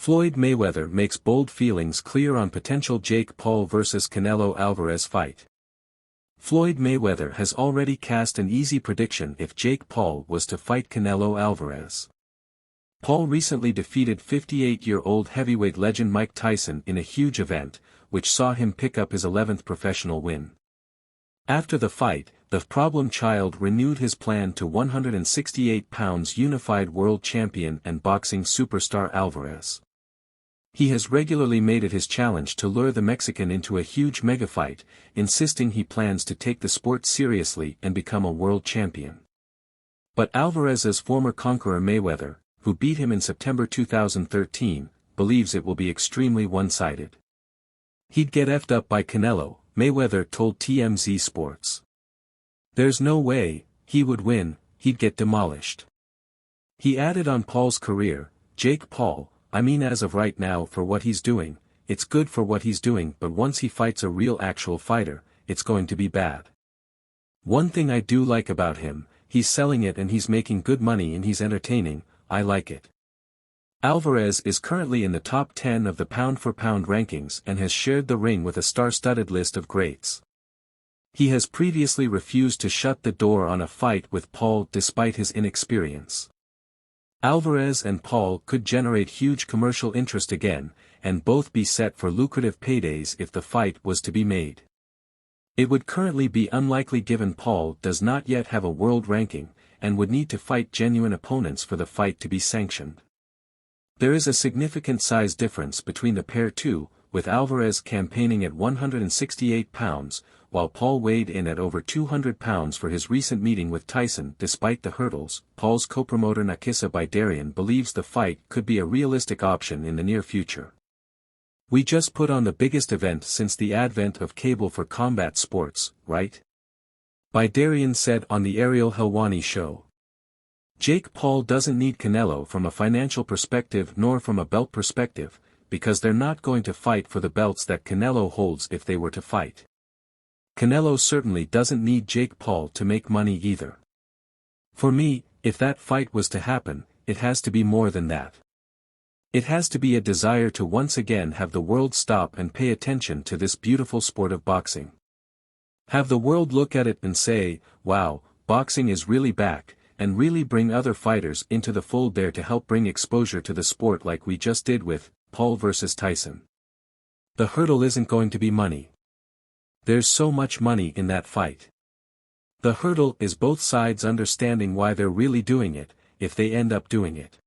Floyd Mayweather makes bold feelings clear on potential Jake Paul vs Canelo Alvarez fight. Floyd Mayweather has already cast an easy prediction if Jake Paul was to fight Canelo Alvarez. Paul recently defeated 58-year-old heavyweight legend Mike Tyson in a huge event, which saw him pick up his 11th professional win. After the fight, the problem child renewed his plan to 168 pounds unified world champion and boxing superstar Alvarez. He has regularly made it his challenge to lure the Mexican into a huge megafight, insisting he plans to take the sport seriously and become a world champion. But Alvarez's former conqueror Mayweather, who beat him in September 2013, believes it will be extremely one-sided. "He'd get effed up by Canelo," Mayweather told TMZ Sports. "There's no way he would win, he'd get demolished." He added on Paul's career, "Jake Paul, I mean as of right now for what he's doing, it's good for what he's doing, but once he fights a real actual fighter, it's going to be bad. One thing I do like about him, he's selling it and he's making good money and he's entertaining, I like it." Alvarez is currently in the top 10 of the pound-for-pound rankings and has shared the ring with a star-studded list of greats. He has previously refused to shut the door on a fight with Paul despite his inexperience. Alvarez and Paul could generate huge commercial interest again, and both be set for lucrative paydays if the fight was to be made. It would currently be unlikely given Paul does not yet have a world ranking, and would need to fight genuine opponents for the fight to be sanctioned. There is a significant size difference between the pair too, with Alvarez campaigning at 168 pounds, while Paul weighed in at over 200 pounds for his recent meeting with Tyson. Despite the hurdles, Paul's co-promoter Nakisa Bidarian believes the fight could be a realistic option in the near future. "We just put on the biggest event since the advent of cable for combat sports, right?" Bidarian said on the Ariel Helwani show. "Jake Paul doesn't need Canelo from a financial perspective nor from a belt perspective, because they're not going to fight for the belts that Canelo holds if they were to fight. Canelo certainly doesn't need Jake Paul to make money either. For me, if that fight was to happen, it has to be more than that. It has to be a desire to once again have the world stop and pay attention to this beautiful sport of boxing. Have the world look at it and say, wow, boxing is really back, and really bring other fighters into the fold there to help bring exposure to the sport like we just did with Paul vs Tyson. The hurdle isn't going to be money. There's so much money in that fight. The hurdle is both sides understanding why they're really doing it, if they end up doing it.